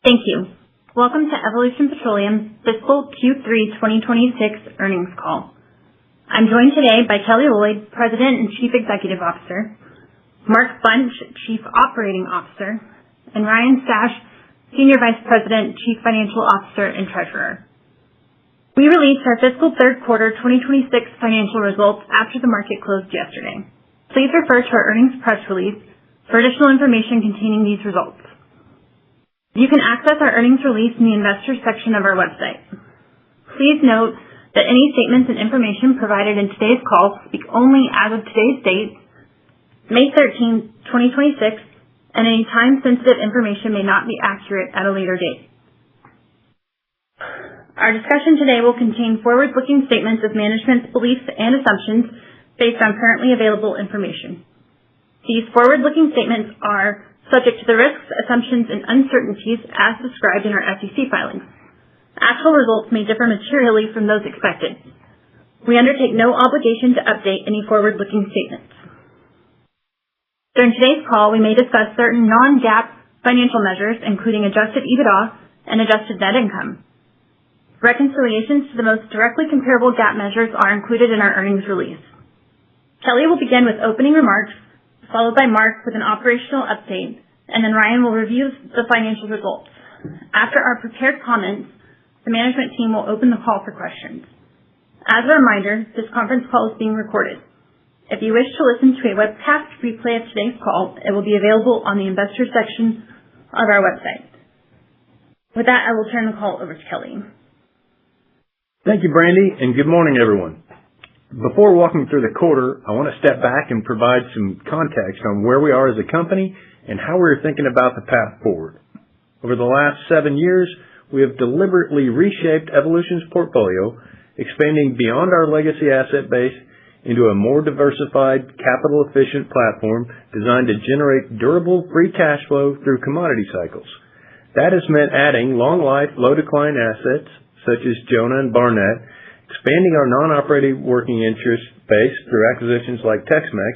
Thank you. Welcome to Evolution Petroleum's Fiscal Q3 2026 earnings call. I'm joined today by Kelly Lloyd, President and Chief Executive Officer, Mark Bunch, Chief Operating Officer, and Ryan Stash, Senior Vice President, Chief Financial Officer, and Treasurer. We released our fiscal third quarter 2026 financial results after the market closed yesterday. Please refer to our earnings press release for additional information containing these results. You can access our earnings release in the Investors section of our website. Please note that any statements and information provided in today's call speak only as of today's date, May 13, 2026, and any time-sensitive information may not be accurate at a later date. Our discussion today will contain forward-looking statements of management's beliefs and assumptions based on currently available information. These forward-looking statements are subject to the risks, assumptions, and uncertainties as described in our SEC filings. Actual results may differ materially from those expected. We undertake no obligation to update any forward-looking statements. During today's call, we may discuss certain non-GAAP financial measures, including adjusted EBITDA and adjusted net income. Reconciliations to the most directly comparable GAAP measures are included in our earnings release. Kelly will begin with opening remarks, followed by Mark with an operational update, and then Ryan will review the financial results. After our prepared comments, the management team will open the call for questions. As a reminder, this conference call is being recorded. If you wish to listen to a webcast replay of today's call, it will be available on the Investors section of our website. With that, I will turn the call over to Kelly. Thank you, Brandy, and good morning, everyone. Before walking through the quarter, I want to step back and provide some context on where we are as a company and how we're thinking about the path forward. Over the last 7 years, we have deliberately reshaped Evolution's portfolio, expanding beyond our legacy asset base into a more diversified, capital-efficient platform designed to generate durable free cash flow through commodity cycles. That has meant adding long-life, low-decline assets such as Jonah and Barnett, expanding our non-operating working interest base through acquisitions like Tex-Mex,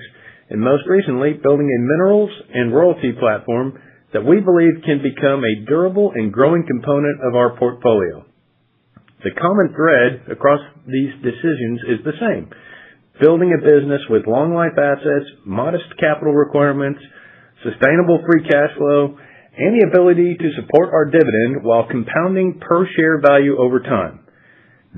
and most recently, building a minerals and royalty platform that we believe can become a durable and growing component of our portfolio. The common thread across these decisions is the same: building a business with long-life assets, modest capital requirements, sustainable free cash flow, and the ability to support our dividend while compounding per-share value over time.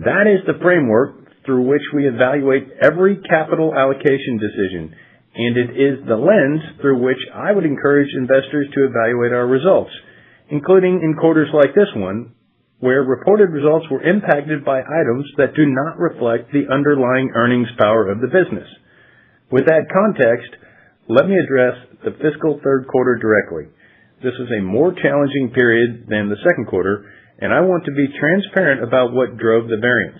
That is the framework through which we evaluate every capital allocation decision, and it is the lens through which I would encourage investors to evaluate our results, including in quarters like this one, where reported results were impacted by items that do not reflect the underlying earnings power of the business. With that context, let me address the fiscal third quarter directly. This was a more challenging period than the second quarter, and I want to be transparent about what drove the variance.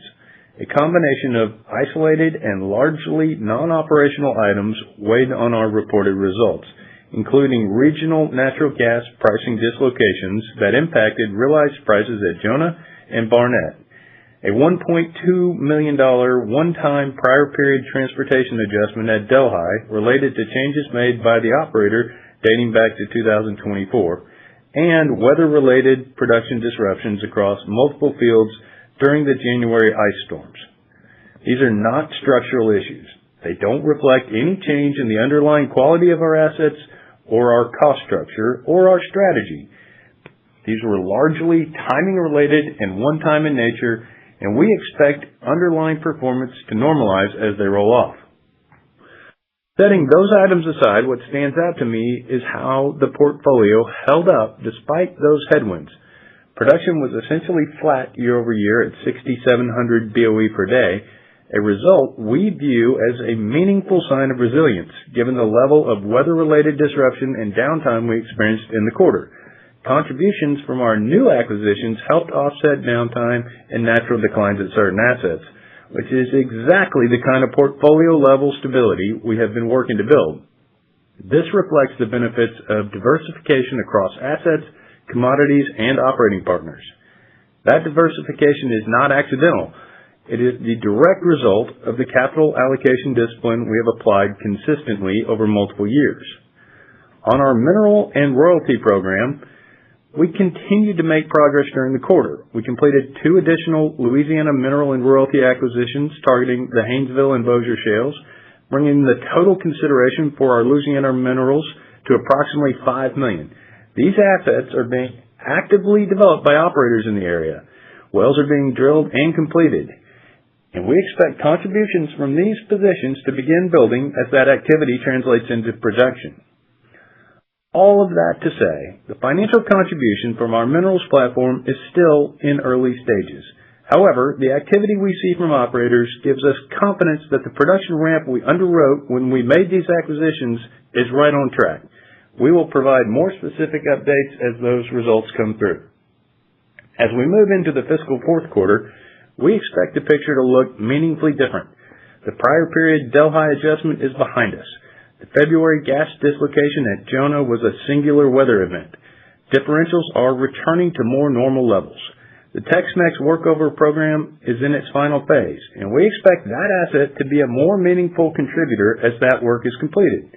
A combination of isolated and largely non-operational items weighed on our reported results, including regional natural gas pricing dislocations that impacted realized prices at Jonah and Barnett, a $1.2 million one-time prior period transportation adjustment at Delhi related to changes made by the operator dating back to 2024, and weather-related production disruptions across multiple fields during the January ice storms. These are not structural issues. They don't reflect any change in the underlying quality of our assets or our cost structure or our strategy. These were largely timing-related and one-time in nature, and we expect underlying performance to normalize as they roll off. Setting those items aside, what stands out to me is how the portfolio held up despite those headwinds. Production was essentially flat year over year at 6,700 BOE per day, a result we view as a meaningful sign of resilience given the level of weather-related disruption and downtime we experienced in the quarter. Contributions from our new acquisitions helped offset downtime and natural declines at certain assets, which is exactly the kind of portfolio-level stability we have been working to build. This reflects the benefits of diversification across assets, commodities, and operating partners. That diversification is not accidental. It is the direct result of the capital allocation discipline we have applied consistently over multiple years. On our mineral and royalty program, We continued to make progress during the quarter. We completed 2 additional Louisiana mineral and royalty acquisitions targeting the Haynesville and Bossier shales, bringing the total consideration for our Louisiana minerals to approximately $5 million. These assets are being actively developed by operators in the area. Wells are being drilled and completed, and we expect contributions from these positions to begin building as that activity translates into production. All of that to say, the financial contribution from our minerals platform is still in early stages. However, the activity we see from operators gives us confidence that the production ramp we underwrote when we made these acquisitions is right on track. We will provide more specific updates as those results come through. As we move into the fiscal fourth quarter, we expect the picture to look meaningfully different. The prior period Delhi adjustment is behind us. The February gas dislocation at Jonah was a singular weather event. Differentials are returning to more normal levels. The Tex-Mex workover program is in its final phase, and we expect that asset to be a more meaningful contributor as that work is completed.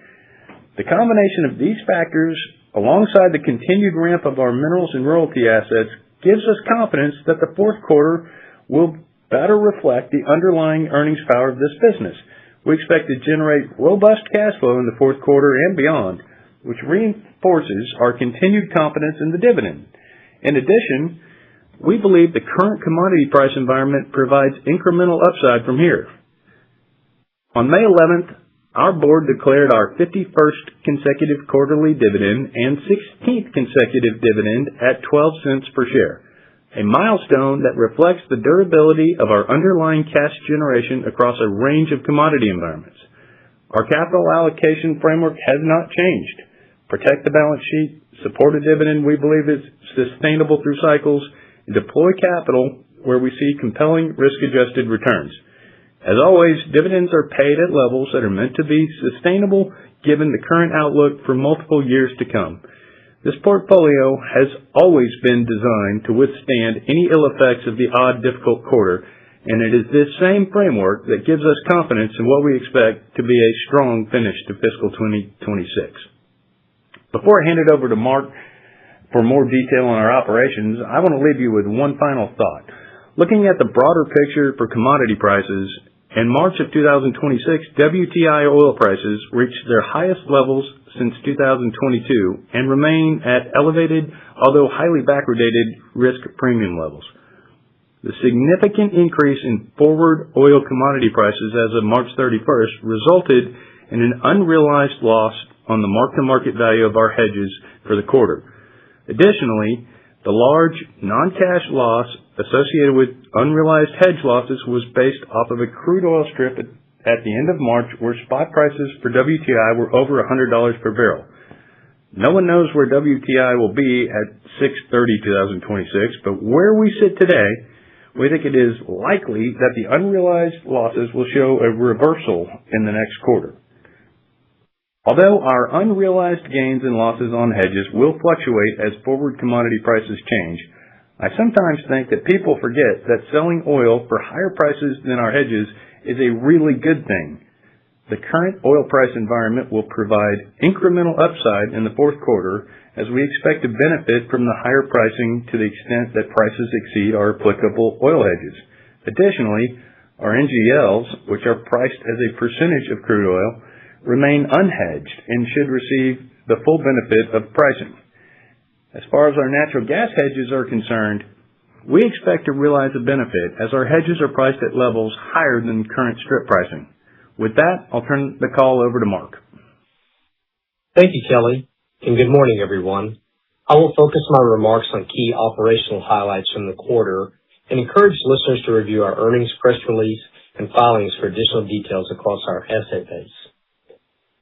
The combination of these factors, alongside the continued ramp of our minerals and royalty assets, gives us confidence that the fourth quarter will better reflect the underlying earnings power of this business. We expect to generate robust cash flow in the fourth quarter and beyond, which reinforces our continued confidence in the dividend. In addition, we believe the current commodity price environment provides incremental upside from here. On May 11th, our board declared our 51st consecutive quarterly dividend and 16th consecutive dividend at 12 cents per share, a milestone that reflects the durability of our underlying cash generation across a range of commodity environments. Our capital allocation framework has not changed. Protect the balance sheet, support a dividend we believe is sustainable through cycles, and deploy capital where we see compelling risk-adjusted returns. As always, dividends are paid at levels that are meant to be sustainable given the current outlook for multiple years to come. This portfolio has always been designed to withstand any ill effects of the odd, difficult quarter, and it is this same framework that gives us confidence in what we expect to be a strong finish to fiscal 2026. Before I hand it over to Mark for more detail on our operations, I want to leave you with one final thought. Looking at the broader picture for commodity prices, in March of 2026, WTI oil prices reached their highest levels since 2022 and remain at elevated, although highly backwardated, risk premium levels. The significant increase in forward oil commodity prices as of March 31st resulted in an unrealized loss on the mark-to-market value of our hedges for the quarter. Additionally, the large non-cash loss associated with unrealized hedge losses was based off of a crude oil strip at the end of March where spot prices for WTI were over $100 per barrel. No one knows where WTI will be at 6/30/2026, but where we sit today, we think it is likely that the unrealized losses will show a reversal in the next quarter. Although our unrealized gains and losses on hedges will fluctuate as forward commodity prices change, I sometimes think that people forget that selling oil for higher prices than our hedges is a really good thing. The current oil price environment will provide incremental upside in the fourth quarter as we expect to benefit from the higher pricing to the extent that prices exceed our applicable oil hedges. Additionally, our NGLs, which are priced as a percentage of crude oil, remain unhedged and should receive the full benefit of pricing. As far as our natural gas hedges are concerned, we expect to realize a benefit as our hedges are priced at levels higher than current strip pricing. With that, I'll turn the call over to Mark. Thank you, Kelly, and good morning, everyone. I will focus my remarks on key operational highlights from the quarter and encourage listeners to review our earnings press release and filings for additional details across our asset base.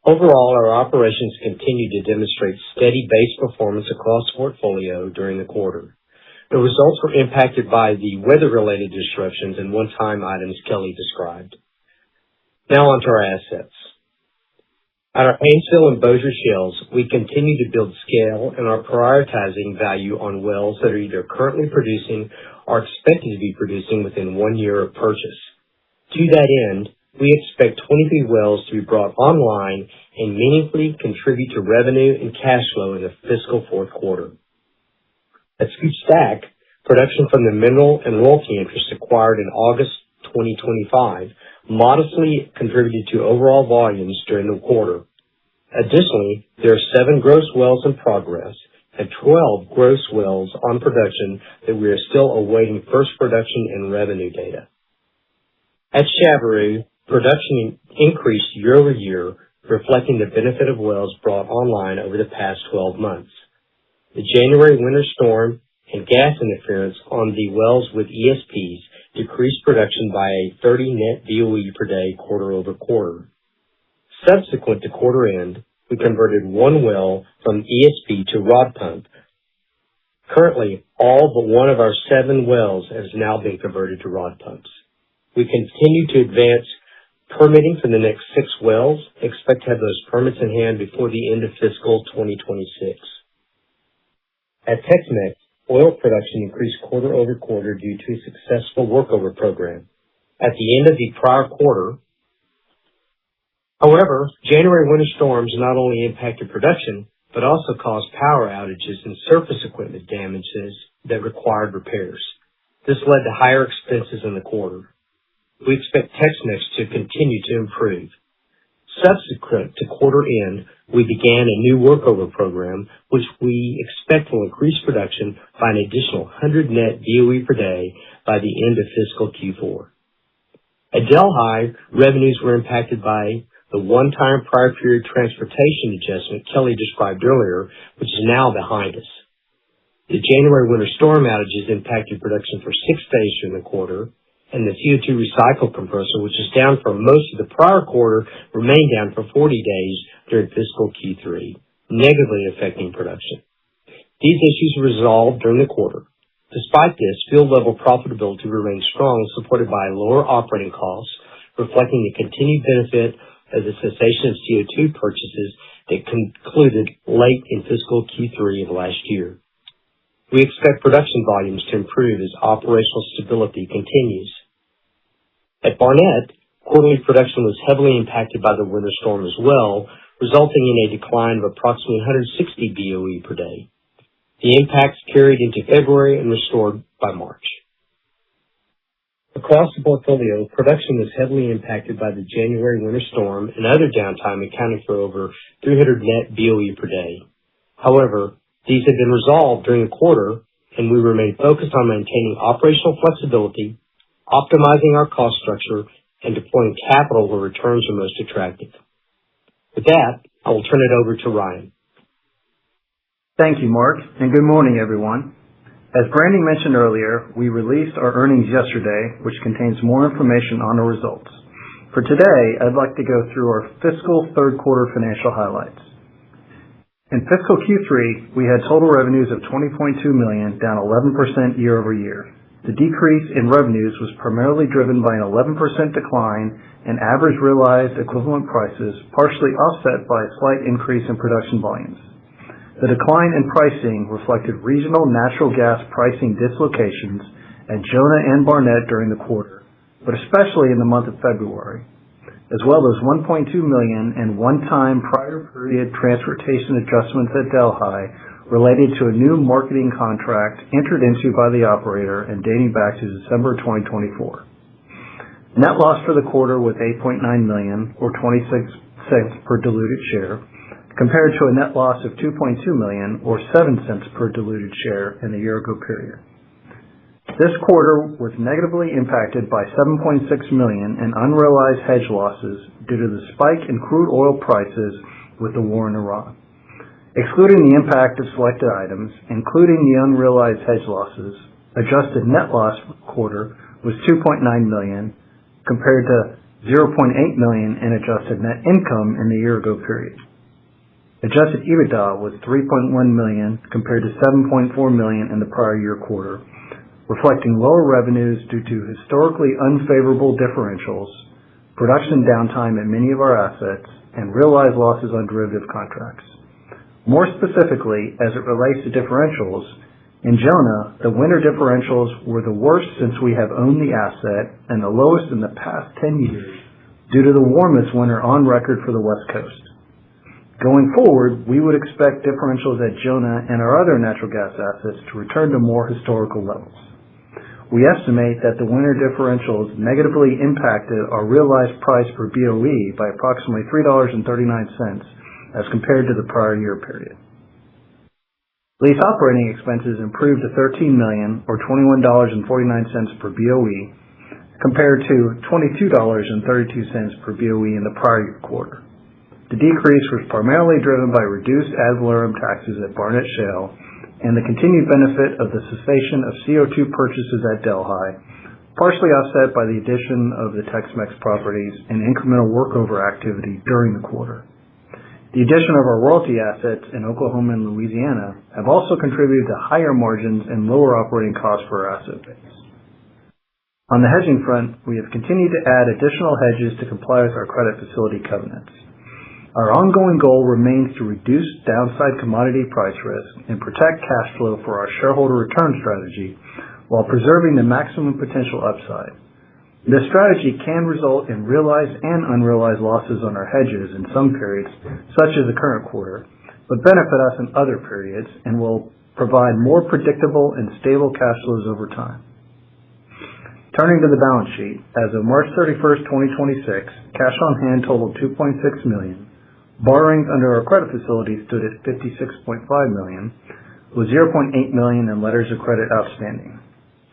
Overall, our operations continue to demonstrate steady base performance across the portfolio during the quarter. The results were impacted by the weather-related disruptions and one-time items Kelly described. Now on to our assets. At our Haynesville and Bossier shales, we continue to build scale and are prioritizing value on wells that are either currently producing or expected to be producing within 1 year of purchase. To that end, we expect 23 wells to be brought online and meaningfully contribute to revenue and cash flow in the fiscal fourth quarter. At SCOOP/STACK, production from the mineral and royalty interests acquired in August 2025 modestly contributed to overall volumes during the quarter. Additionally, there are 7 gross wells in progress and 12 gross wells on production that we are still awaiting first production and revenue data. At Chaveroo, production increased year over year, reflecting the benefit of wells brought online over the past 12 months. The January winter storm and gas interference on the wells with ESPs decreased production by a 30 net BOE per day quarter over quarter. Subsequent to quarter end, we converted 1 well from ESP to rod pump. Currently, all but one of our 7 wells has now been converted to rod pumps. We continue to advance permitting for the next 6 wells. Expect to have those permits in hand before the end of fiscal 2026. At Tex-Mex, oil production increased quarter over quarter due to a successful workover program. At the end of the prior quarter, however, January winter storms not only impacted production, but also caused power outages and surface equipment damages that required repairs. This led to higher expenses in the quarter. We expect Tex-Mex to continue to improve. Subsequent to quarter end, we began a new workover program, which we expect will increase production by an additional 100 net BOE per day by the end of fiscal Q4. At Delhi, revenues were impacted by the one-time prior period transportation adjustment Kelly described earlier, which is now behind us. The January winter storm outages impacted production for 6 days during the quarter, and the CO2 recycle compressor, which is down for most of the prior quarter, remained down for 40 days during fiscal Q3, negatively affecting production. These issues were resolved during the quarter. Despite this, field-level profitability remained strong, supported by lower operating costs, reflecting the continued benefit of the cessation of CO2 purchases that concluded late in fiscal Q3 of last year. We expect production volumes to improve as operational stability continues. At Barnett, quarterly production was heavily impacted by the winter storm as well, resulting in a decline of approximately 160 BOE per day. The impacts carried into February and restored by March. Across the portfolio, production was heavily impacted by the January winter storm and other downtime, accounting for over 300 net BOE per day. However, these have been resolved during the quarter, and we remain focused on maintaining operational flexibility, optimizing our cost structure, and deploying capital where returns are most attractive. With that, I will turn it over to Ryan. Thank you, Mark, and good morning, everyone. As Brandy mentioned earlier, we released our earnings yesterday, which contains more information on our results. For today, I'd like to go through our fiscal third quarter financial highlights. In fiscal Q3, we had total revenues of $20.2 million, down 11% year over year. The decrease in revenues was primarily driven by an 11% decline in average realized equivalent prices, partially offset by a slight increase in production volumes. The decline in pricing reflected regional natural gas pricing dislocations at Jonah and Barnett during the quarter, but especially in the month of February, as well as $1.2 million in one-time prior period transportation adjustments at Delhi related to a new marketing contract entered into by the operator and dating back to December 2024. Net loss for the quarter was $8.9 million, or 26 cents per diluted share, compared to a net loss of $2.2 million, or 7 cents per diluted share in the year-ago period. This quarter was negatively impacted by $7.6 million in unrealized hedge losses due to the spike in crude oil prices with the war in Iran. Excluding the impact of selected items, including the unrealized hedge losses, adjusted net loss for the quarter was $2.9 million, compared to $0.8 million in adjusted net income in the year-ago period. Adjusted EBITDA was $3.1 million, compared to $7.4 million in the prior year quarter, reflecting lower revenues due to historically unfavorable differentials, production downtime at many of our assets, and realized losses on derivative contracts. More specifically, as it relates to differentials, in Jonah, the winter differentials were the worst since we have owned the asset and the lowest in the past 10 years due to the warmest winter on record for the West Coast. Going forward, we would expect differentials at Jonah and our other natural gas assets to return to more historical levels. We estimate that the winter differentials negatively impacted our realized price per BOE by approximately $3.39 as compared to the prior year period. Lease operating expenses improved to $13 million or $21.49 per BOE compared to $22.32 per BOE in the prior year quarter. The decrease was primarily driven by reduced ad valorem taxes at Barnett Shale and the continued benefit of the cessation of CO2 purchases at Delhi, partially offset by the addition of the Tex-Mex properties and incremental workover activity during the quarter. The addition of our royalty assets in Oklahoma and Louisiana have also contributed to higher margins and lower operating costs for our asset base. On the hedging front, we have continued to add additional hedges to comply with our credit facility covenants. Our ongoing goal remains to reduce downside commodity price risk and protect cash flow for our shareholder return strategy while preserving the maximum potential upside. This strategy can result in realized and unrealized losses on our hedges in some periods, such as the current quarter, but benefit us in other periods and will provide more predictable and stable cash flows over time. Turning to the balance sheet, as of March 31st, 2026, cash on hand totaled $2.6 million. Borrowings under our credit facility stood at $56.5 million, with $0.8 million in letters of credit outstanding.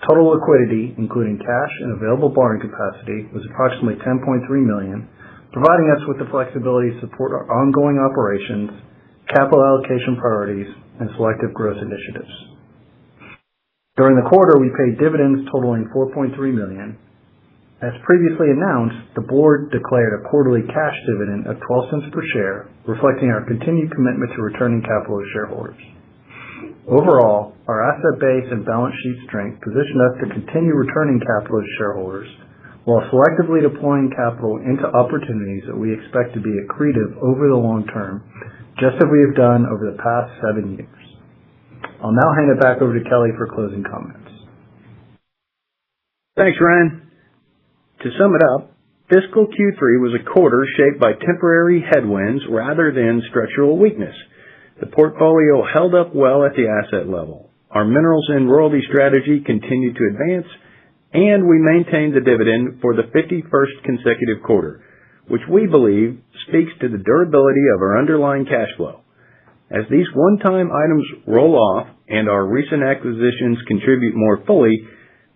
Total liquidity, including cash and available borrowing capacity, was approximately $10.3 million, providing us with the flexibility to support our ongoing operations, capital allocation priorities, and selective growth initiatives. During the quarter, we paid dividends totaling $4.3 million. As previously announced, the board declared a quarterly cash dividend of 12 cents per share, reflecting our continued commitment to returning capital to shareholders. Overall, our asset base and balance sheet strength position us to continue returning capital to shareholders while selectively deploying capital into opportunities that we expect to be accretive over the long term, just as we have done over the past 7 years. I'll now hand it back over to Kelly for closing comments. Thanks, Ryan. To sum it up, fiscal Q3 was a quarter shaped by temporary headwinds rather than structural weakness. The portfolio held up well at the asset level. Our minerals and royalty strategy continued to advance, and we maintained the dividend for the 51st consecutive quarter, which we believe speaks to the durability of our underlying cash flow. As these one-time items roll off and our recent acquisitions contribute more fully,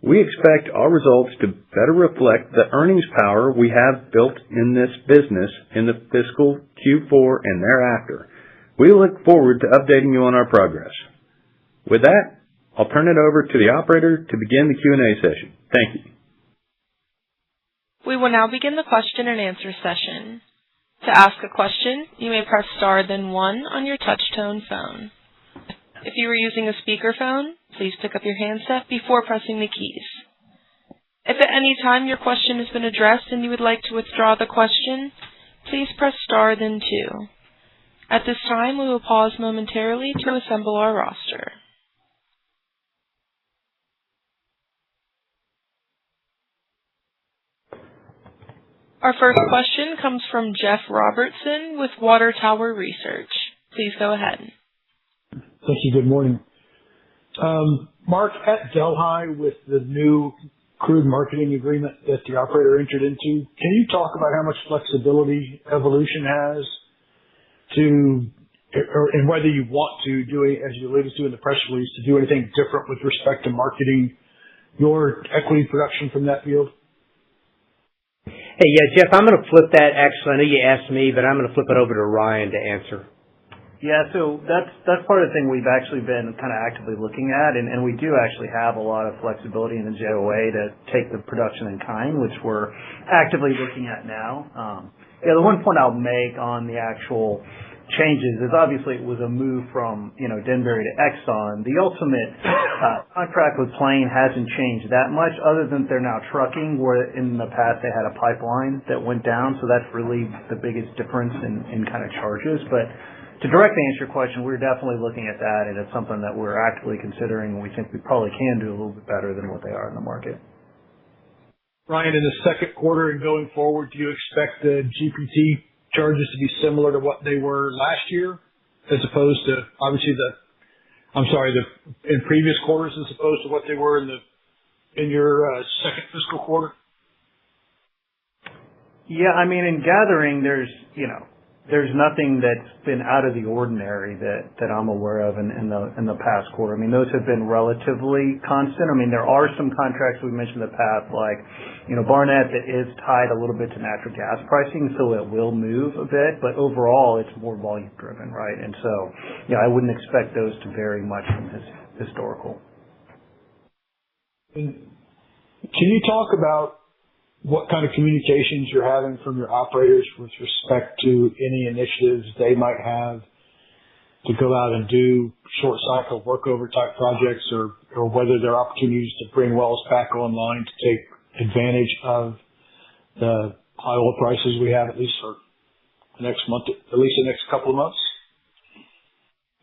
we expect our results to better reflect the earnings power we have built in this business in the fiscal Q4 and thereafter. We look forward to updating you on our progress. With that, I'll turn it over to the operator to begin the Q&A session. Thank you. We will now begin the question and answer session. To ask a question, you may press star then 1 on your touch-tone phone. If you are using a speakerphone, please pick up your handset before pressing the keys. If at any time your question has been addressed and you would like to withdraw the question, please press star then 2. At this time, we will pause momentarily to assemble our roster. Our first question comes from Jeff Robertson with Water Tower Research. Please go ahead. Thank you. Good morning. Mark, at Delhi, with the new crude marketing agreement that the operator entered into, can you talk about how much flexibility Evolution has and whether you want to do, as you alluded to in the press release, to do anything different with respect to marketing your equity production from that field? Hey, yeah, Jeff, I'm going to flip that. Actually, I know you asked me, but I'm going to flip it over to Ryan to answer. Yeah, so that's part of the thing we've actually been kind of actively looking at, and we do actually have a lot of flexibility in the JOA to take the production in kind, which we're actively looking at now. The one point I'll make on the actual changes is obviously it was a move from Denbury to Exxon. The ultimate contract with Plain hasn't changed that much, other than they're now trucking, where in the past they had a pipeline that went down, so that's really the biggest difference in kind of charges. But to directly answer your question, we're definitely looking at that, and it's something that we're actively considering, and we think we probably can do a little bit better than what they are in the market. Ryan, in the second quarter and going forward, do you expect the GPT charges to be similar to what they were last year, as opposed to, obviously, in previous quarters, as opposed to what they were in your second fiscal quarter? Yeah, I mean, in gathering, there's nothing that's been out of the ordinary that I'm aware of in the past quarter. I mean, those have been relatively constant. I mean, there are some contracts we mentioned in the past, like, Barnett, that is tied a little bit to natural gas pricing, so it will move a bit, but overall, it's more volume driven, right? And so, I wouldn't expect those to vary much from historical. Can you talk about what kind of communications you're having from your operators with respect to any initiatives they might have to go out and do short cycle workover type projects, or whether there are opportunities to bring wells back online to take advantage of the high oil prices we have, at least for the next month, at least the next couple of months?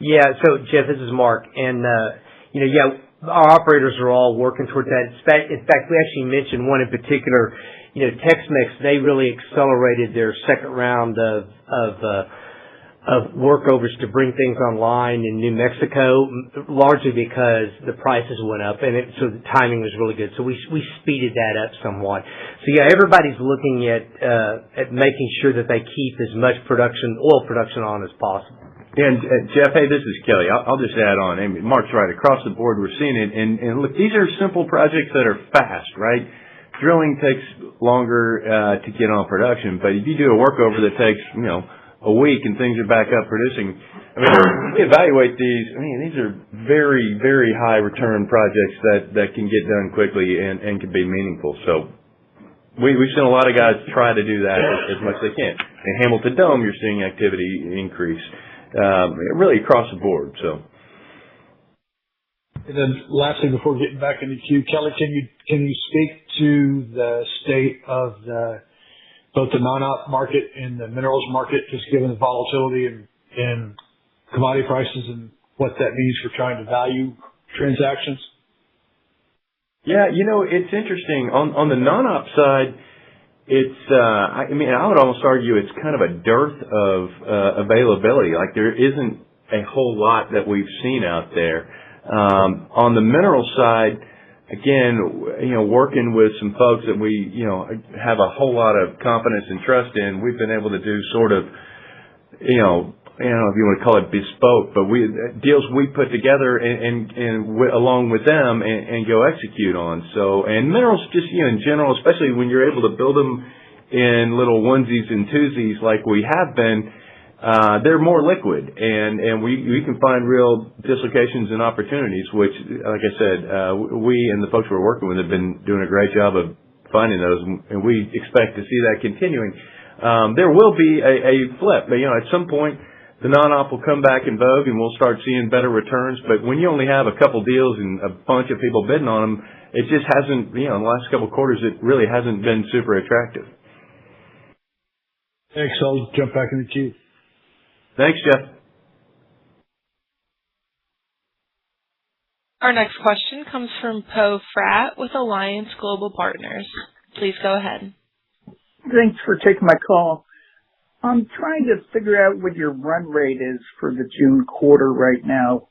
Yeah. So, Jeff, this is Mark. And, our operators are all working towards that. In fact, we actually mentioned one in particular, Tex-Mex. They really accelerated their second round of workovers to bring things online in New Mexico, largely because the prices went up, and so the timing was really good. So we speeded that up somewhat. So everybody's looking at making sure that they keep as much oil production on as possible. And Jeff, hey, this is Kelly. I'll just add on. I mean, Mark's right. Across the board, we're seeing it. And look, these are simple projects that are fast, right? Drilling takes longer to get on production, but if you do a workover that takes, a week and things are back up producing, I mean, we evaluate these. I mean, these are very, very high return projects that can get done quickly and can be meaningful. So we've seen a lot of guys try to do that as much as they can. In Hamilton Dome, you're seeing activity increase. Really across the board. So, and then lastly, before getting back in the queue, Kelly, can you speak to the state of both the non-op market and the minerals market, just given the volatility in commodity prices and what that means for trying to value transactions? Yeah, it's interesting on the non-op side. It's, I would almost argue it's kind of a dearth of availability. Like there isn't a whole lot that we've seen out there. On the mineral side, again, working with some folks that we, have a whole lot of confidence and trust in, we've been able to do sort of, I don't know if you want to call it bespoke, but deals we put together and along with them and go execute on. So, and minerals just, in general, especially when you're able to build them in little onesies and twosies like we have been, they're more liquid and we can find real dislocations and opportunities, which, like I said, we and the folks we're working with have been doing a great job of finding those, and we expect to see that continuing. There will be a flip, but, at some point, the non-op will come back in vogue and we'll start seeing better returns. But when you only have a couple deals and a bunch of people bidding on them, it just hasn't, in the last couple of quarters, it really hasn't been super attractive. Thanks. I'll jump back in the queue. Thanks, Jeff. Our next question comes from Poe Fratt with Alliance Global Partners. Please go ahead. Thanks for taking my call. I'm trying to figure out what your run rate is for the June quarter right now.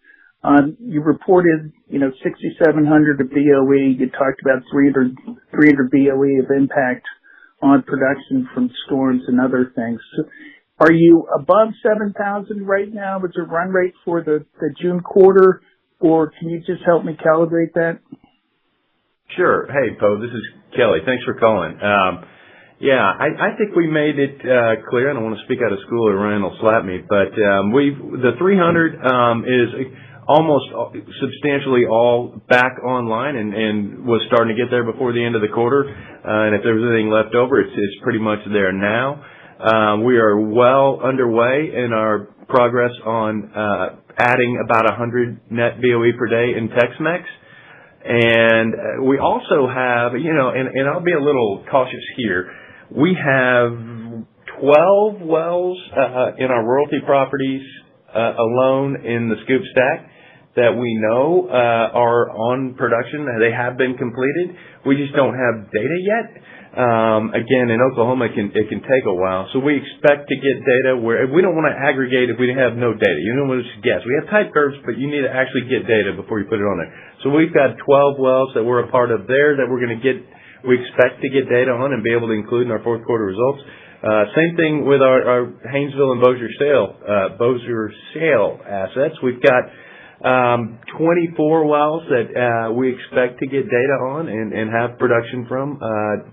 You reported, 6,700 of BOE. You talked about 300 BOE of impact on production from storms and other things. So are you above 7,000 right now with your run rate for the June quarter, or can you just help me calibrate that? Sure. Hey, Poe, this is Kelly. Thanks for calling. I think we made it clear. I don't want to speak out of school or Ryan will slap me, but the 300 is almost substantially all back online and was starting to get there before the end of the quarter. And if there was anything left over, it's pretty much there now. We are well underway in our progress on adding about 100 net BOE per day in Tex-Mex. And we also have, and I'll be a little cautious here. We have 12 wells in our royalty properties alone in the Scoop Stack that we know are on production. They have been completed. We just don't have data yet. Again, in Oklahoma, it can take a while. So we expect to get data where we don't want to aggregate if we have no data. You don't want to just guess. We have type curves, but you need to actually get data before you put it on there. So we've got 12 wells that we're a part of there that we expect to get data on and be able to include in our fourth quarter results. Same thing with our Haynesville and Bossier Shale assets. We've got 24 wells that we expect to get data on and have production from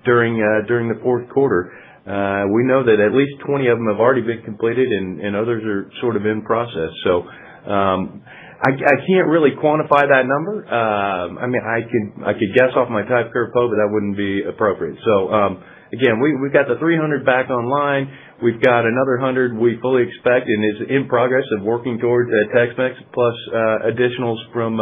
during the fourth quarter. We know that at least 20 of them have already been completed and others are sort of in process. So I can't really quantify that number. I mean, I could guess off my type curve, Poe, but that wouldn't be appropriate. So again, we've got the 300 back online. We've got another 100 we fully expect and is in progress of working towards Tex-Mex, plus additionals from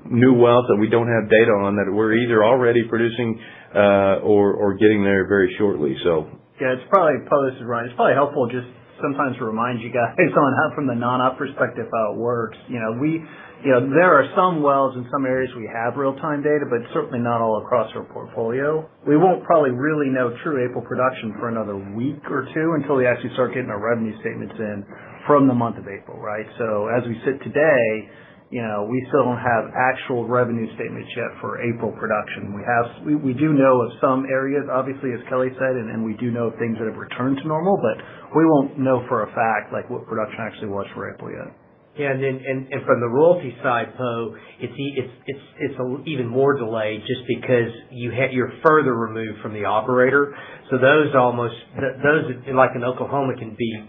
new wells that we don't have data on that we're either already producing or getting there very shortly. So yeah, it's probably, Poe, this is Ryan. It's probably helpful just sometimes to remind you guys on how, from the non-op perspective, how it works. There are some wells in some areas we have real-time data, but certainly not all across our portfolio. We won't probably really know true April production for another week or two until we actually start getting our revenue statements in from the month of April, right? So as we sit today, we still don't have actual revenue statements yet for April production. We do know of some areas, obviously, as Kelly said, and we do know of things that have returned to normal, but we won't know for a fact like what production actually was for April yet. Yeah, and from the royalty side, Poe, it's even more delayed just because you're further removed from the operator. So those like in Oklahoma can be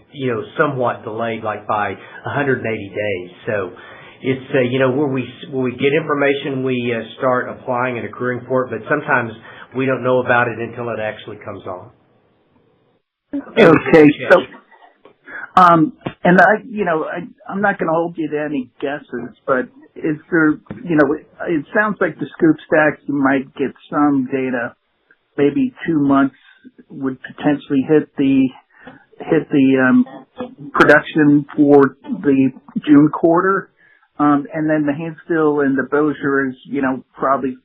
somewhat delayed, like by 180 days. So it's where we get information, we start applying and accruing for it, but sometimes we don't know about it until it actually comes on. Okay, so. And I'm not going to hold you to any guesses, but is there, it sounds like the scoop stacks, you might get some data, maybe 2 months would potentially hit the production for the June quarter. And then the Haynesville and the Bossier is, probably,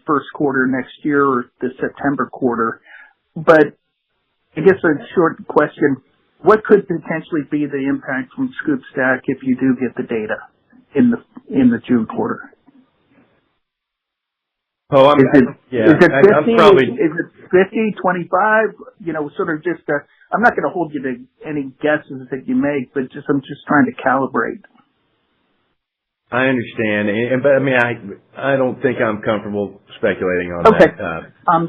first quarter next year or the September quarter. But I guess a short question, what could potentially be the impact from scoop stack if you do get the data in the June quarter? Oh, is it 50? Is it 50, 25? Sort of just I'm not going to hold you to any guesses that you make, but I'm just trying to calibrate. I understand, but I mean, I don't think I'm comfortable speculating on that. Okay.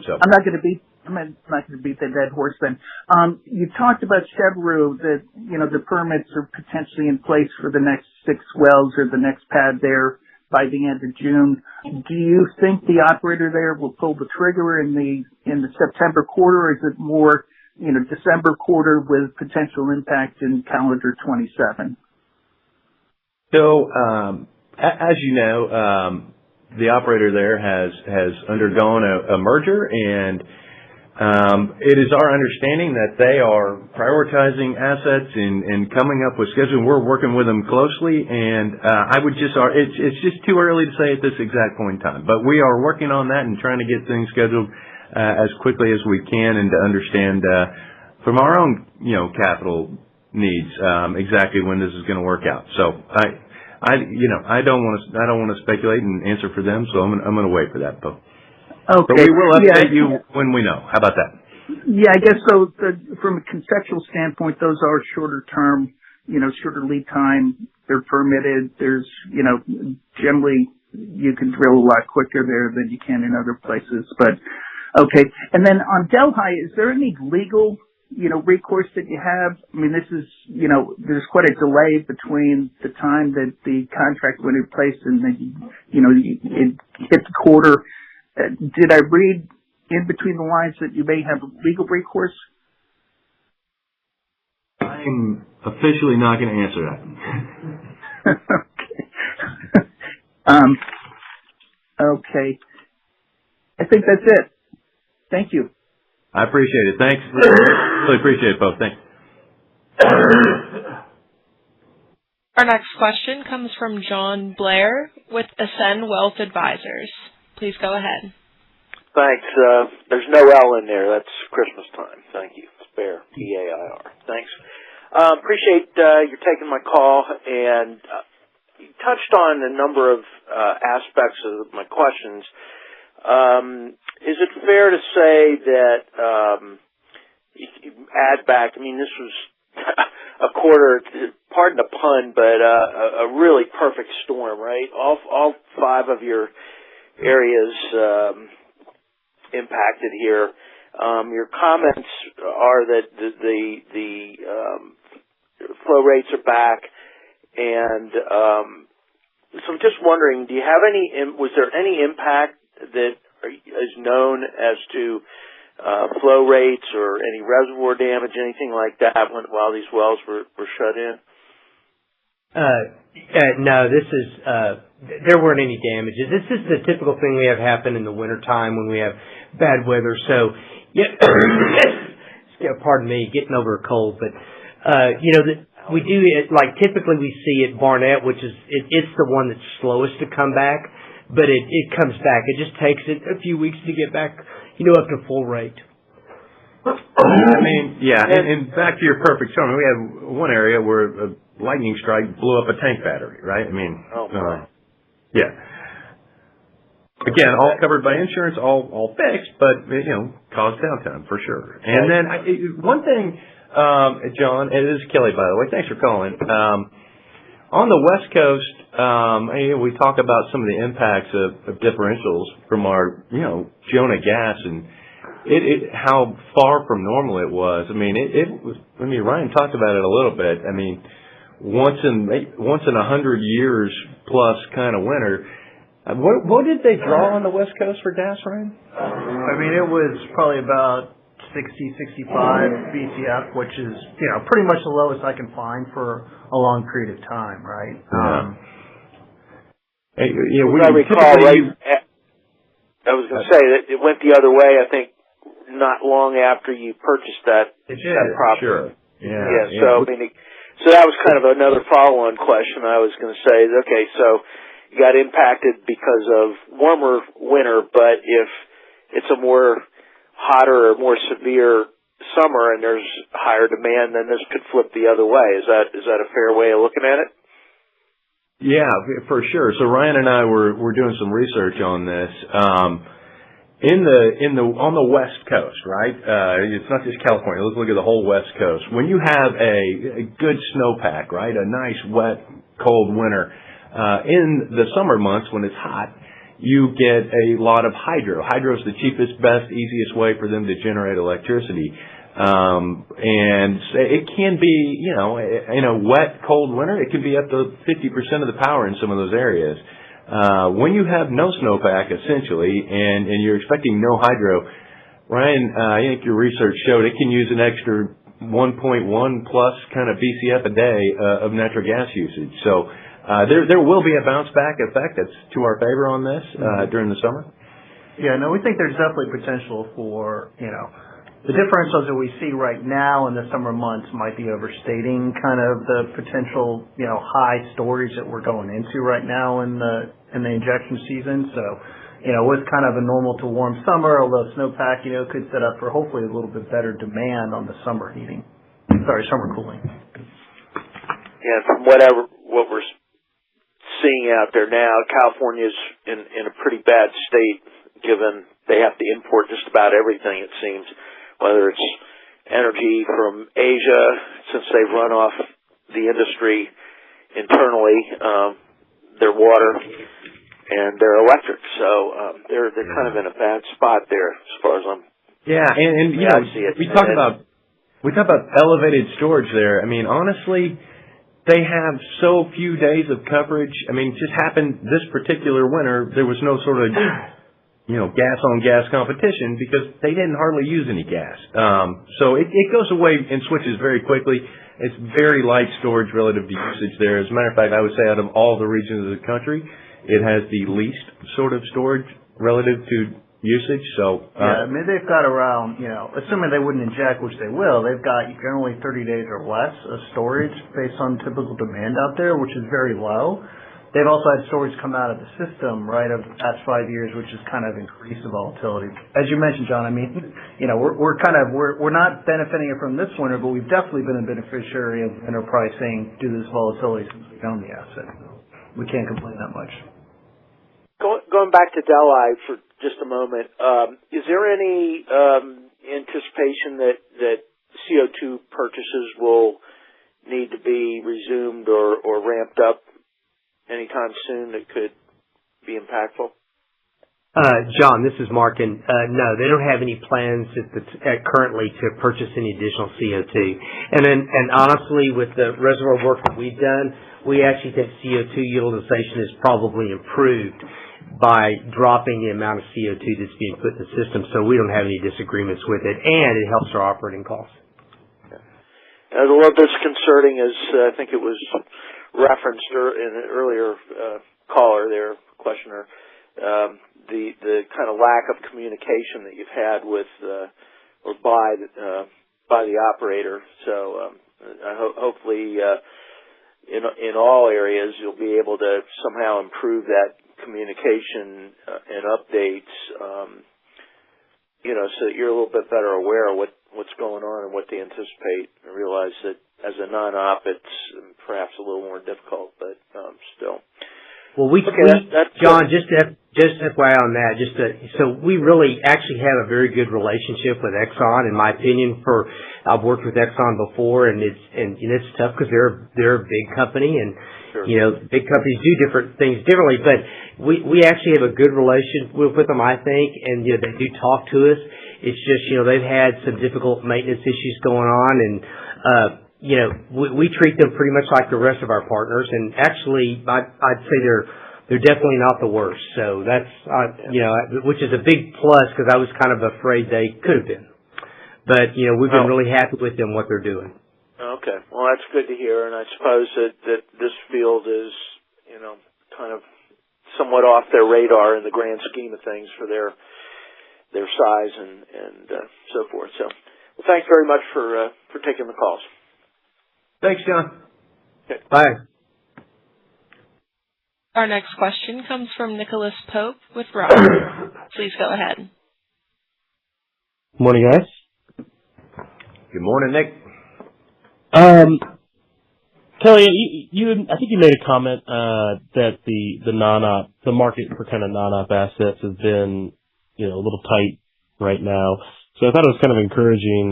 So. I'm not going to beat the dead horse then. You talked about Chevron, that, the permits are potentially in place for the next 6 wells or the next pad there by the end of June. Do you think the operator there will pull the trigger in the September quarter, or is it more, December quarter with potential impact in calendar 27? So, as you know, the operator there has undergone a merger, and it is our understanding that they are prioritizing assets and coming up with schedules. We're working with them closely, and it's just too early to say at this exact point in time. But we are working on that and trying to get things scheduled as quickly as we can, and to understand from our own capital needs exactly when this is going to work out. So I don't want to speculate and answer for them. So I'm going to wait for that, though. Okay. But we will update you when we know. How about that? Yeah, I guess so. From a conceptual standpoint, those are shorter term, shorter lead time. They're permitted. There's, generally you can drill a lot quicker there than you can in other places. But okay. And then on Delhi, is there any legal, recourse that you have? I mean, this is, there's quite a delay between the time that the contract went in place and then, it hit the quarter. Did I read in between the lines that you may have legal recourse? I'm officially not going to answer that. Okay. I think that's it. Thank you. I appreciate it. Thanks. Really appreciate it, folks. Thanks. Our next question comes from John Blair with Ascend Wealth Advisors. Please go ahead. Thanks. There's no L in there. That's Christmas time. Thank you. It's Bear, P-A-I-R. Thanks. Appreciate you taking my call, and you touched on a number of aspects of my questions. Is it fair to say that you add back, I mean, this was a quarter, pardon the pun, but a really perfect storm, right? All five of your areas impacted here. Your comments are that the flow rates are back, and so I'm just wondering, was there any impact that is known as to flow rates or any reservoir damage, anything like that while these wells were shut in? No, there weren't any damages. This is the typical thing we have happen in the wintertime when we have bad weather. So, pardon me, getting over a cold, but, we do it, like typically we see at Barnett, which is, it's the one that's slowest to come back, but it comes back. It just takes it a few weeks to get back, up to full rate. I mean, yeah, and back to your perfect storm, we had one area where a lightning strike blew up a tank battery, right? I mean, yeah. Again, all covered by insurance, all fixed, but, caused downtime for sure. And then one thing, John, and this is Kelly, by the way, thanks for calling. On the West Coast, we talk about some of the impacts of differentials from our, Jonah gas and how far from normal it was. I mean, Ryan talked about it a little bit. I mean, once in 100 years plus kind of winter. What did they draw on the West Coast for gas, Ryan? I mean, it was probably about 60, 65 BCF, which is, pretty much the lowest I can find for a long period of time, right? I recall, right, I was going to say that it went the other way, I think, not long after you purchased that property. Sure. So that was kind of another follow-on question I was going to say. Okay, so you got impacted because of warmer winter, but if it's a more hotter or more severe summer and there's higher demand, then this could flip the other way. Is that a fair way of looking at it? Yeah, for sure. So Ryan and I were doing some research on this. On the West Coast, right? It's not just California. Let's look at the whole West Coast. When you have a good snowpack, right? A nice, wet, cold winter, in the summer months when it's hot, you get a lot of hydro. Hydro is the cheapest, best, easiest way for them to generate electricity. And it can be, in a wet, cold winter, it can be up to 50% of the power in some of those areas. When you have no snowpack, essentially, and you're expecting no hydro, Ryan, I think your research showed it can use an extra 1.1 plus kind of BCF a day of natural gas usage. So there will be a bounce back effect that's to our favor on this during the summer. Yeah, no, we think there's definitely potential for, the differentials that we see right now in the summer months might be overstating kind of the potential, high storage that we're going into right now in the injection season. So, with kind of a normal to warm summer, although snowpack, could set up for hopefully a little bit better demand on the summer cooling. Yeah, from what we're seeing out there now, California's in a pretty bad state, given they have to import just about everything, it seems, whether it's energy from Asia, since they've run off the industry internally, their water and their electric. So they're kind of in a bad spot there, as far as I'm. Yeah, and I see it. we talk about elevated storage there. I mean, honestly, they have so few days of coverage. I mean, it just happened this particular winter. There was no sort of gas-on-gas competition because they didn't hardly use any gas. So it goes away and switches very quickly. It's very light storage relative to usage there. As a matter of fact, I would say out of all the regions of the country, it has the least sort of storage relative to usage. So yeah, I mean, they've got around, assuming they wouldn't inject, which they will, they've got generally 30 days or less of storage based on typical demand out there, which is very low. They've also had storage come out of the system, right, over the past 5 years, which has kind of increased the volatility. As you mentioned, John, I mean, we're not benefiting from this winter, but we've definitely been a beneficiary of winter pricing due to this volatility since we own the asset. So we can't complain that much. Going back to Delhi for just a moment, is there any anticipation that CO2 purchases will need to be resumed or ramped up anytime soon that could be impactful? John, this is Mark, and no, they don't have any plans currently to purchase any additional CO2. And honestly, with the reservoir work that we've done, we actually think CO2 utilization is probably improved by dropping the amount of CO2 that's being put in the system. So we don't have any disagreements with it, and it helps our operating costs. A little bit disconcerting, as I think it was referenced in an earlier caller there, questioner, the kind of lack of communication that you've had with or by the operator. So hopefully in all areas you'll be able to somehow improve that communication and updates, so that you're a little bit better aware of what's going on and what to anticipate. I realize that as a non-op, it's perhaps a little more difficult, but still. Well, John, just FYI on that, so we really actually have a very good relationship with Exxon, in my opinion. I've worked with Exxon before, and it's tough because they're a big company, and sure. Big companies do different things differently. But we actually have a good relationship with them, I think, and they do talk to us. It's just they've had some difficult maintenance issues going on, and we treat them pretty much like the rest of our partners, and actually, I'd say they're definitely not the worst. So that's which is a big plus because I was kind of afraid they could have been. But we've been really happy with them, what they're doing. Okay, well that's good to hear, and I suppose that this field is kind of somewhat off their radar in the grand scheme of things for their size and so forth. So, well, thanks very much for taking the calls. Thanks, John. Okay. Bye. Our next question comes from Nicholas Pope with Roth. Please go ahead. Morning, guys. Good morning, Nick. Kelly, I think you made a comment that the market for kind of non-op assets has been a little tight right now. So I thought it was kind of encouraging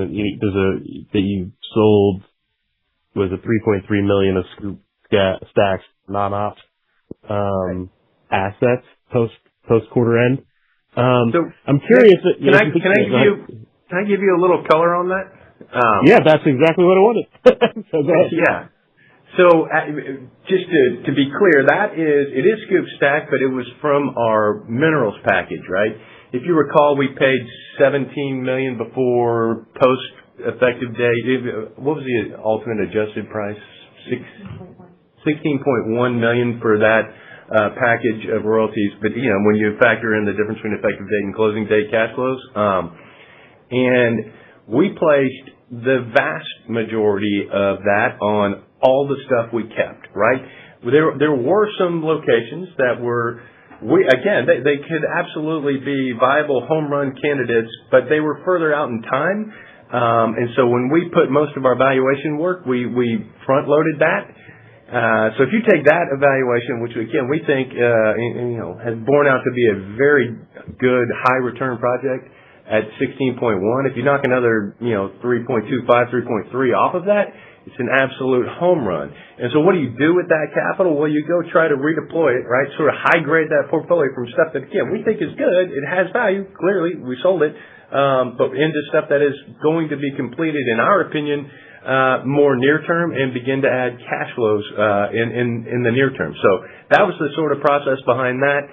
that you sold was a $3.3 million of stacks non-op assets post quarter end. So I'm curious. Can I give you a little color on that? Yeah, that's exactly what I wanted. So go ahead. Yeah. So just to be clear, it is scoop stack, but it was from our minerals package, right? If you recall, we paid $17 million before post effective date. What was the ultimate adjusted price? $16.1 million for that package of royalties. But when you factor in the difference between effective date and closing date cash flows, and we placed the vast majority of that on all the stuff we kept, right? There were some locations that were, they could absolutely be viable home run candidates, but they were further out in time. And so when we put most of our valuation work, we front loaded that. So if you take that evaluation, which again we think has borne out to be a very good high return project at 16.1, if you knock another 3.25, 3.3 off of that, it's an absolute home run. And so what do you do with that capital? Well, you go try to redeploy it, right? Sort of high grade that portfolio from stuff that again we think is good, it has value. Clearly, we sold it, but into stuff that is going to be completed, in our opinion, more near term and begin to add cash flows in the near term. So that was the sort of process behind that.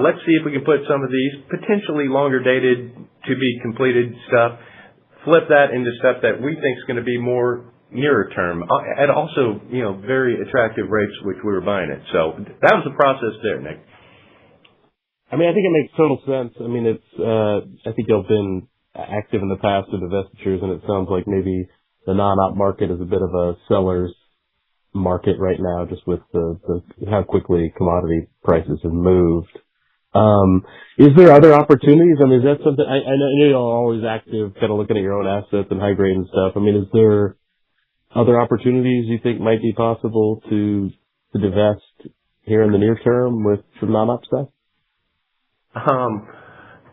Let's see if we can put some of these potentially longer dated to be completed stuff, flip that into stuff that we think is going to be more nearer term at also very attractive rates which we were buying it. So that was the process there, Nick. I mean, I think it makes total sense. I mean, I think y'all been active in the past with divestitures, and it sounds like maybe the non-op market is a bit of a seller's market right now, just with the how quickly commodity prices have moved. Is there other opportunities? I mean, is that something, I know you're always active, kind of looking at your own assets and high grade and stuff. I mean, is there other opportunities you think might be possible to divest here in the near term with some non-op stuff?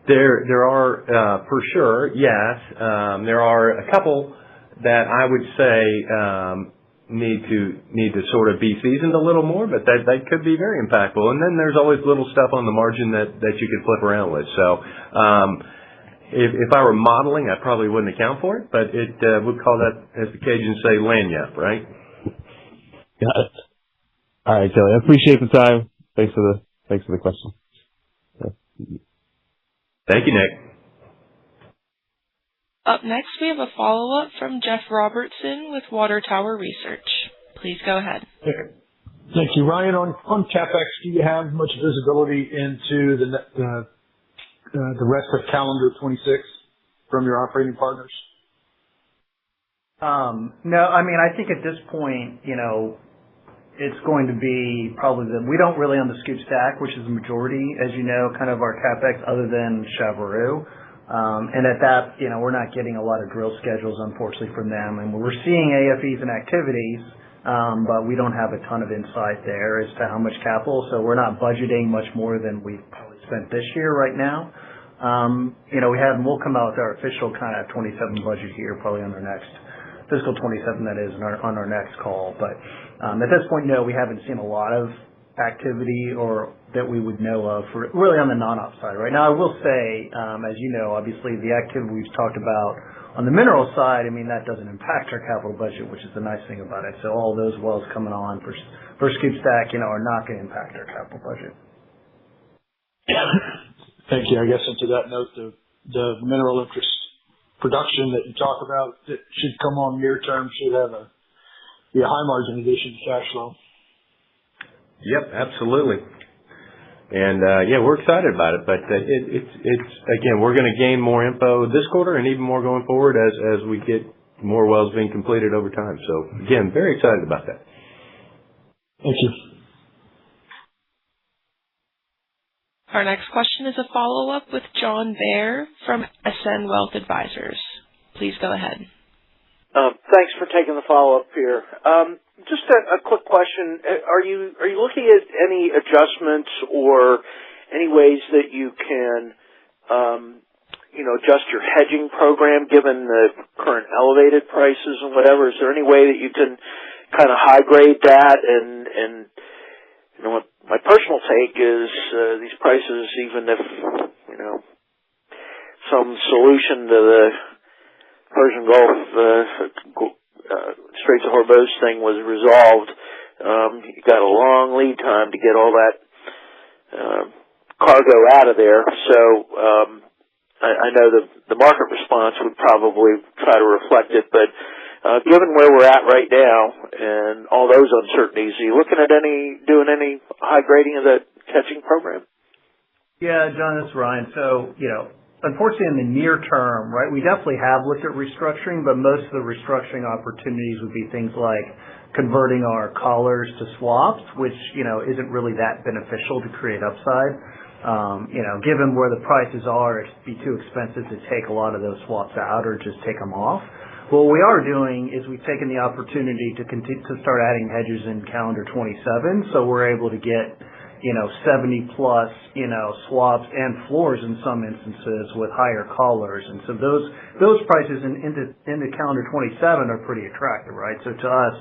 There are, for sure, yes. There are a couple that I would say, need to sort of be seasoned a little more, but that could be very impactful. And then there's always little stuff on the margin that you could flip around with. So, if I were modeling, I probably wouldn't account for it, but it would call that, as the Cajuns say, lagniappe, right? Got it. All right, Kelly. I appreciate the time. Thanks for the question. Yeah. Thank you, Nick. Up next, we have a follow-up from Jeff Robertson with Water Tower Research. Please go ahead. Thank you. Ryan, on CapEx, do you have much visibility into the rest of calendar 26 from your operating partners? No, I mean, I think at this point, it's going to be probably we don't really on the Scoop Stack, which is the majority, as you know, kind of our CapEx other than Chavaroo. And at that, we're not getting a lot of drill schedules, unfortunately, from them. And we're seeing AFEs and activities, but we don't have a ton of insight there as to how much capital. So we're not budgeting much more than we've probably spent this year right now. We'll come out with our official kind of 27 budget here, probably on our next fiscal 27, that is, on our next call. But at this point, no, we haven't seen a lot of activity or that we would know of for really on the non-op side right now. I will say, as you know, obviously the activity we've talked about on the mineral side, I mean, that doesn't impact our capital budget, which is the nice thing about it. So all those wells coming on for Scoop Stack, are not going to impact our capital budget. Thank you. I guess into that note, the mineral interest production that you talk about that should come on near term should be a high margin addition to cash flow. Yep, absolutely. And, we're excited about it, but it's again, we're going to gain more info this quarter and even more going forward as we get more wells being completed over time. So again, very excited about that. Thank you. Our next question is a follow-up with John Baer from Ascend Wealth Advisors. Please go ahead. Thanks for taking the follow-up here. Just a quick question. Are you looking at any adjustments or any ways that you can, adjust your hedging program given the current elevated prices and whatever? Is there any way that you can kind of high grade that? And what my personal take is these prices, even if some solution to the Persian Gulf Straits of Hormuz thing was resolved, you got a long lead time to get all that cargo out of there. So I know the market response would probably try to reflect it, but given where we're at right now and all those uncertainties, are you looking at doing any high grading of that hedging program? Yeah, John, this is Ryan. So, unfortunately, in the near term, right, we definitely have looked at restructuring, but most of the restructuring opportunities would be things like converting our collars to swaps, which, isn't really that beneficial to create upside. Given where the prices are, it'd be too expensive to take a lot of those swaps out or just take them off. What we are doing is we've taken the opportunity to continue to start adding hedges in calendar 27, so we're able to get 70 plus, swaps and floors in some instances with higher collars. And so those prices into calendar 27 are pretty attractive, right? So to us,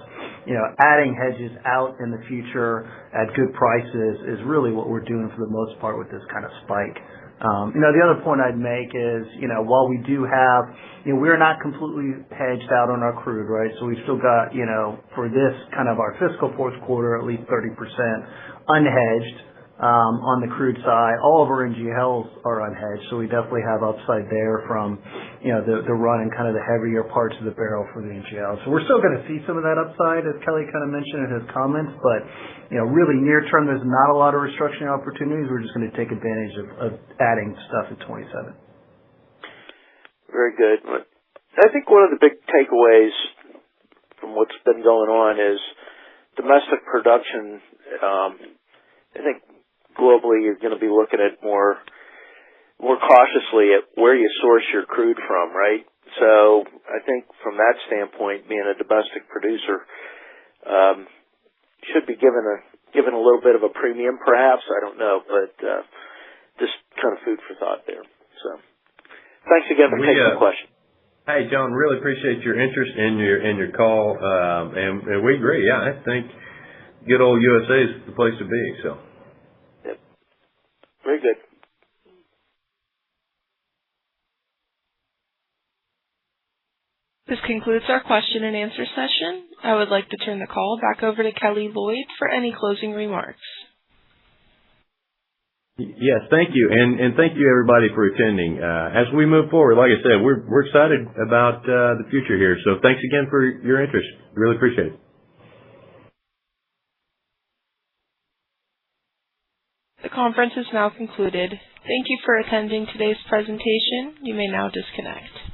adding hedges out in the future at good prices is really what we're doing for the most part with this kind of spike. The other point I'd make is, while we do have, we're not completely hedged out on our crude, right? So we've still got, for this kind of our fiscal fourth quarter, at least 30% unhedged. On the crude side, all of our NGLs are unhedged, so we definitely have upside there from, the run and kind of the heavier parts of the barrel for the NGL. So we're still going to see some of that upside, as Kelly kind of mentioned in his comments, but, really near term, there's not a lot of restructuring opportunities. We're just going to take advantage of adding stuff at 27. Very good. I think one of the big takeaways from what's been going on is domestic production. I think globally you're going to be looking at more cautiously at where you source your crude from, right? So I think from that standpoint, being a domestic producer should be given a little bit of a premium, perhaps. I don't know, but just kind of food for thought there. So thanks again for taking the question. Hey, John, really appreciate your interest in your call, and we agree. Yeah, I think good old USA is the place to be. So. Yep. Very good. This concludes our question and answer session. I would like to turn the call back over to Kelly Lloyd for any closing remarks. Yes, thank you, and thank you everybody for attending. As we move forward, like I said, we're excited about the future here. So thanks again for your interest. Really appreciate it. The conference is now concluded. Thank you for attending today's presentation. You may now disconnect.